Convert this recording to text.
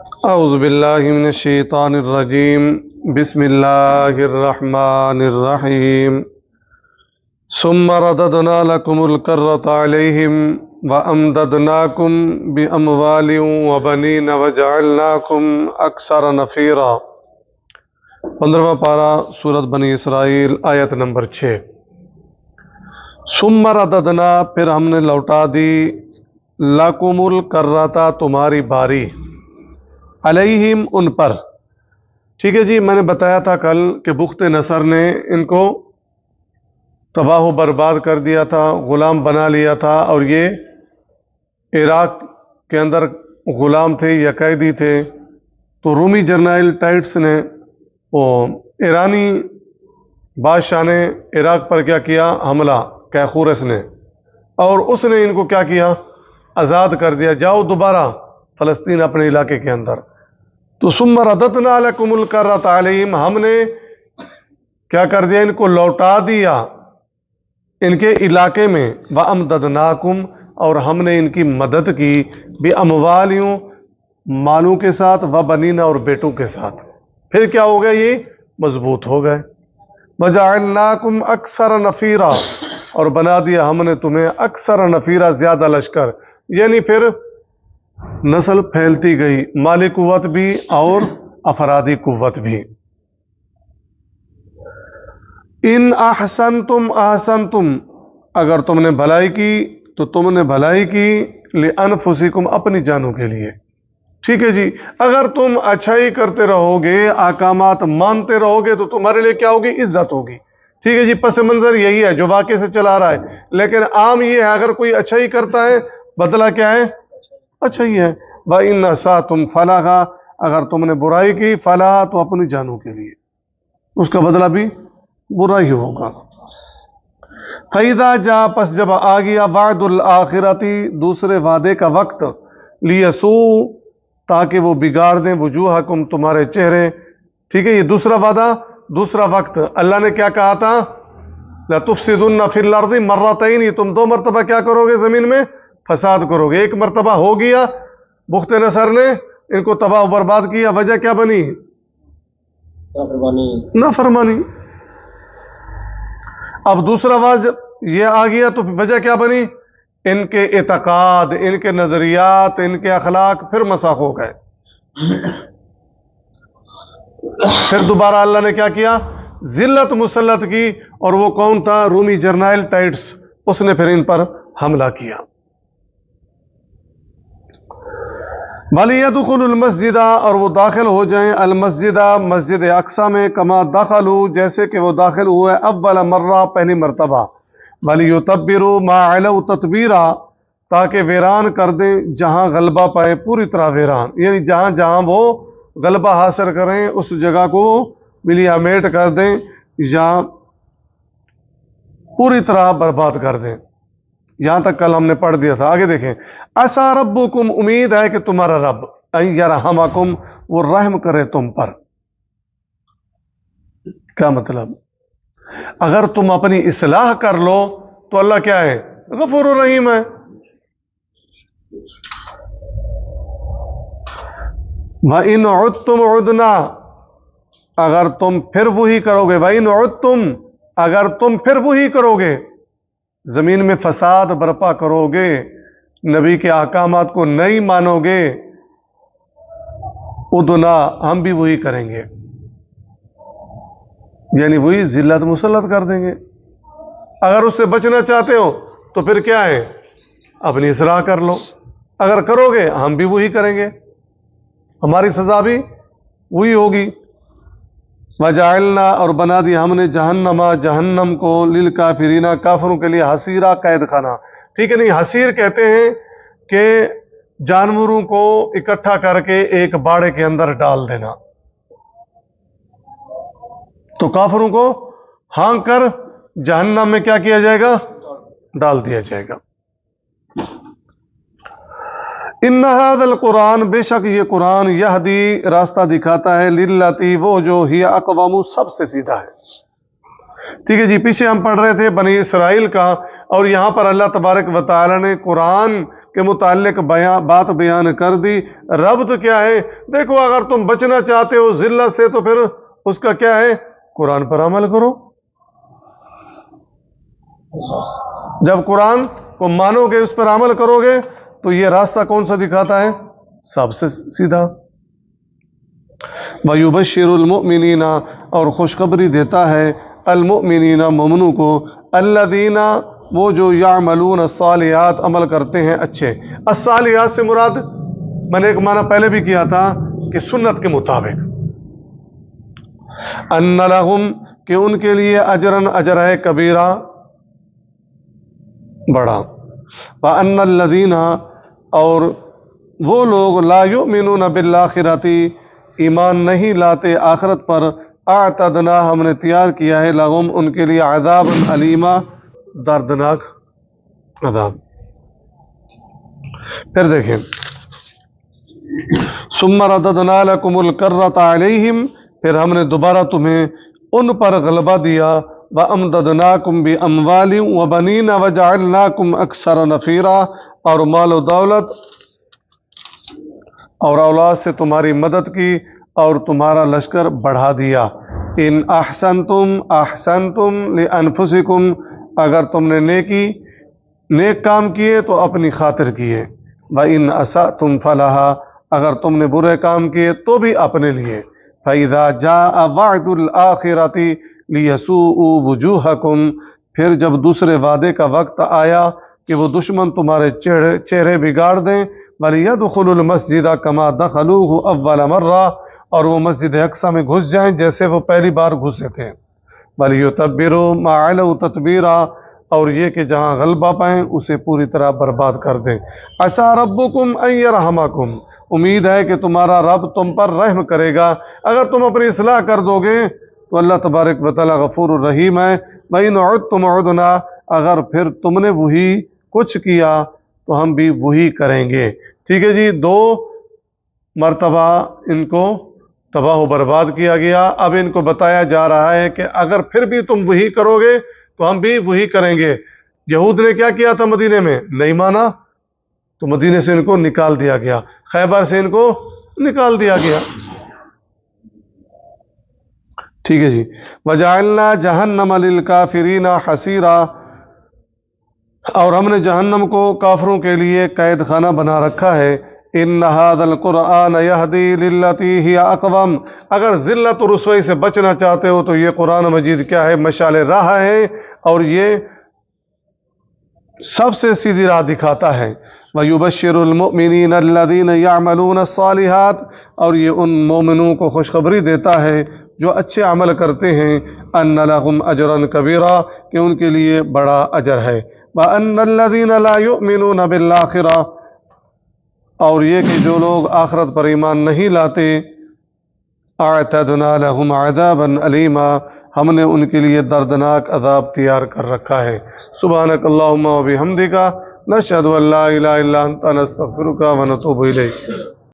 اعوذ باللہ من الشیطان الرجیم بسم اللہ الرحمن الرحیم ثم رددنا لكم الكرة عليهم وأمددناكم بأموال وبنين وجعلناكم أكثر نفيرا 15واں پارہ سورۃ بنی اسرائیل آیت نمبر 6۔ ثم رددنا، پھر ہم نے لوٹا دی، لکم الکرۃ، تمہاری باری، علیہم، ان پر۔ ٹھیک ہے جی، میں نے بتایا تھا کل کہ بخت نصر نے ان کو تباہ و برباد کر دیا تھا، غلام بنا لیا تھا، اور یہ عراق کے اندر غلام تھے یا قیدی تھے۔ تو رومی جرنیل ٹائٹس نے، وہ ایرانی بادشاہ نے عراق پر کیا کیا؟ حملہ، کیخورس نے، اور اس نے ان کو کیا کیا؟ آزاد کر دیا، جاؤ دوبارہ فلسطین اپنے علاقے کے اندر۔ تو ثم رددنا لکم الکرۃ علیہم، ہم نے کیا کر دیا؟ ان کو لوٹا دیا ان کے علاقے میں، وَأَمْدَدْنَاكُمْ، اور ہم نے ان کی مدد کی، بِأَمْوَالٍ، مالوں کے ساتھ، وَبَنِينَ، اور بیٹوں کے ساتھ۔ پھر کیا ہو گیا؟ یہ مضبوط ہو گئے۔ وَجَعَلْنَاكُمْ أَكْثَرَ نَفِيرًا، اور بنا دیا ہم نے تمہیں اکثر نفیرہ، زیادہ لشکر، یعنی پھر نسل پھیلتی گئی، مالی قوت بھی اور افرادی قوت بھی۔ ان احسنتم احسنتم، اگر تم نے بھلائی کی تو تم نے بھلائی کی، لانفسکم، اپنی جانوں کے لیے۔ ٹھیک ہے جی، اگر تم اچھائی کرتے رہو گے، احکامات مانتے رہو گے، تو تمہارے لیے کیا ہوگی؟ عزت ہوگی۔ ٹھیک ہے جی، پس منظر یہی ہے جو واقعے سے چلا رہا ہے، لیکن عام یہ ہے اگر کوئی اچھائی کرتا ہے، بدلہ کیا ہے؟ اچھا ہی ہے۔ وَإِنَّ أَسَأْتُمْ فَلَهَا، اگر تم نے برائی کی، فلاح، تو اپنی جانوں کے لیے، اس کا بدلہ بھی برا ہی ہوگا۔ فَإِذَا جَاءَ، پس جب آ گیا، وعد الآخرۃ، دوسرے وعدے کا وقت، لِيَسُوءُ، تاکہ وہ بگاڑ دیں، وجوہکم، تمہارے چہرے۔ ٹھیک ہے، یہ دوسرا وعدہ، دوسرا وقت۔ اللہ نے کیا کہا تھا؟ لَتُفْسِدُنَّ فِي الْأَرْضِ مَرَّتَيْنِ، تم دو مرتبہ کیا کرو گے؟ زمین میں فساد کرو گے۔ ایک مرتبہ ہو گیا، بخت نصر نے ان کو تباہ و برباد کیا، وجہ کیا بنی؟ نافرمانی۔ اب دوسرا وعدہ یہ آ گیا، تو وجہ کیا بنی؟ ان کے اعتقاد، ان کے نظریات، ان کے اخلاق پھر مسخ ہو گئے۔ پھر دوبارہ اللہ نے کیا کیا؟ ذلت مسلط کی، اور وہ کون تھا؟ رومی جرنیل ٹائٹس، اس نے پھر ان پر حملہ کیا۔ وَلِيَدْخُلُوا الْمَسْجِدَ، اور وہ داخل ہو جائیں، المسجد، مسجد اقصی میں، کما دخلوا، جیسے کہ وہ داخل ہوئے، اول مرہ، پہلی مرتبہ۔ وَلِيُتَبِّرُوا مَا عَلَوْا تَتْبِيرًا، تاکہ ویران کر دیں جہاں غلبہ پائے، پوری طرح ویران، یعنی جہاں جہاں وہ غلبہ حاصل کریں اس جگہ کو ملیا میٹ کر دیں، یا پوری طرح برباد کر دیں۔ یہاں تک کل ہم نے پڑھ دیا تھا، آگے دیکھیں۔ عسیٰ ربکم، امید ہے کہ تمہارا رب، ان یرحمکم، وہ رحم کرے تم پر۔ کیا مطلب؟ اگر تم اپنی اصلاح کر لو تو اللہ کیا ہے؟ غفور الرحیم ہے۔ وَإِنْ عُدْتُمْ عُدْنَا، اگر تم پھر وہی کرو گے، وَإِنْ عُدْتُمْ، اگر تم پھر وہی کرو گے، زمین میں فساد برپا کرو گے، نبی کے احکامات کو نہیں مانو گے، ادنا، ہم بھی وہی کریں گے، یعنی وہی ذلت مسلط کر دیں گے۔ اگر اس سے بچنا چاہتے ہو تو پھر کیا ہے؟ اپنی اصلاح کر لو، اگر کرو گے ہم بھی وہی کریں گے، ہماری سزا بھی وہی ہوگی۔ وَجَعَلْنَا، اور بنا دیا ہم نے، جہنم، جہنم کو، للکافرین، کافروں کے لیے، حسیرہ، قید خانہ۔ ٹھیک ہے، نہیں، حسیر کہتے ہیں کہ جانوروں کو اکٹھا کر کے ایک باڑے کے اندر ڈال دینا، تو کافروں کو ہانک کر جہنم میں کیا کیا جائے گا؟ ڈال دیا جائے گا۔ ان ھذا القرآن، بے شک یہ قرآن، یہدی، راستہ دکھاتا ہے، للتی، وہ جو ہی اقوام، سب سے سیدھا ہے۔ ٹھیک ہے جی، پیچھے ہم پڑھ رہے تھے بنی اسرائیل کا، اور یہاں پر اللہ تبارک و تعالی نے قرآن کے متعلق بات بیان کر دی۔ رب تو کیا ہے؟ دیکھو اگر تم بچنا چاہتے ہو ذلت سے تو پھر اس کا کیا ہے؟ قرآن پر عمل کرو۔ جب قرآن کو مانو گے، اس پر عمل کرو گے تو یہ راستہ کون سا دکھاتا ہے؟ سب سے سیدھا۔ وَيُبَشِّرُ الْمُؤْمِنِينَ اور خوشخبری دیتا ہے المؤمنین مومنوں کو، الذین وہ جو یعملون الصالحات عمل کرتے ہیں اچھے۔ الصالحات سے مراد میں نے ایک معنی پہلے بھی کیا تھا کہ سنت کے مطابق، ان لہم کہ ان کے لیے اجرن اجر ہے کبیرہ بڑا، وان الذین اور وہ لوگ لا یؤمنون بالآخرۃ ایمان نہیں لاتے آخرت پر، اعتدنا ہم نے تیار کیا ہے لہم ان کے لیے عذاب علیما دردناک عذاب۔ پھر دیکھیں ثم رددنا لکم الکرۃ علیہم پھر ہم نے دوبارہ تمہیں ان پر غلبہ دیا، وَأَمْدَدْنَاكُمْ بِأَمْوَالٍ وَبَنِينَ وَجَعَلْنَاكُمْ أَكْثَرَ نَفِيرًا اور مال و دولت اور اولاد سے تمہاری مدد کی اور تمہارا لشکر بڑھا دیا۔ ان احسنتم احسنتم لانفسکم اگر تم نے نیک کام کیے تو اپنی خاطر کیے، وَإِنْ أَسَأْتُمْ فَلَهَا اگر تم نے برے کام کیے تو بھی اپنے لیے۔ فَإِذَا جَاءَ وَعْدُ الْآخِرَةِ لِيَسُوءُوا وُجُوهَكُمْ پھر جب دوسرے وعدے کا وقت آیا کہ وہ دشمن تمہارے چہرے بگاڑ دیں، وَلِيَدْخُلُوا الْمَسْجِدَ كَمَا دَخَلُوهُ أَوَّلَ مَرَّةٍ اور وہ مسجد اقصیٰ میں گھس جائیں جیسے وہ پہلی بار گھسے تھے، وَلِيُتَبِّرُوا مَا عَلَوْا تَتْبِيرًا اور یہ کہ جہاں غلبہ پائیں اسے پوری طرح برباد کر دیں۔ عَسَىٰ رَبُّكُمْ أَن يَرْحَمَكُمْ امید ہے کہ تمہارا رب تم پر رحم کرے گا اگر تم اپنی اصلاح کر دو گے تو اللہ تبارک و تعالیٰ غفور الرحیم ہے۔ وَإِنْ عُدْتُمْ عُدْنَا اگر پھر تم نے وہی کچھ کیا تو ہم بھی وہی کریں گے۔ ٹھیک ہے جی، 2 مرتبہ ان کو تباہ و برباد کیا گیا، اب ان کو بتایا جا رہا ہے کہ اگر پھر بھی تم وہی کرو گے تو ہم بھی وہی کریں گے۔ یہود نے کیا کیا تھا؟ مدینے میں نہیں مانا تو مدینے سے ان کو نکال دیا گیا، خیبر سے ان کو نکال دیا گیا۔ ٹھیک ہے جی، وَجَعَلْنَا جَهَنَّمَ لِلْكَافِرِينَ حَصِيرًا اور ہم نے جہنم کو کافروں کے لیے قید خانہ بنا رکھا ہے۔ ان هذا القرآن يهدي للتي هي اقوم اگر ذلت اور رسوائی سے بچنا چاہتے ہو تو یہ قرآن مجید کیا ہے؟ مشعل راہ ہے اور یہ سب سے سیدھی راہ دکھاتا ہے۔ وَيُبَشِّرُ الْمُؤْمِنِينَ الَّذِينَ يَعْمَلُونَ الصَّالِحَاتِ اور یہ ان مومنوں کو خوشخبری دیتا ہے جو اچھے عمل کرتے ہیں، أَنَّ لَهُمْ أَجْرًا كَبِيرًا کہ ان کے لیے بڑا اجر ہے، وَأَنَّ الَّذِينَ لَا يُؤْمِنُونَ بِالْآخِرَةِ اور یہ کہ جو لوگ آخرت پر ایمان نہیں لاتے، اعتدنا لهم عذابا علیما ہم نے ان کے لیے دردناک عذاب تیار کر رکھا ہے۔ سبحانک اللہم و بحمدک نشہد ان لا الہ الا انت نستغفرک و نتوب الیک۔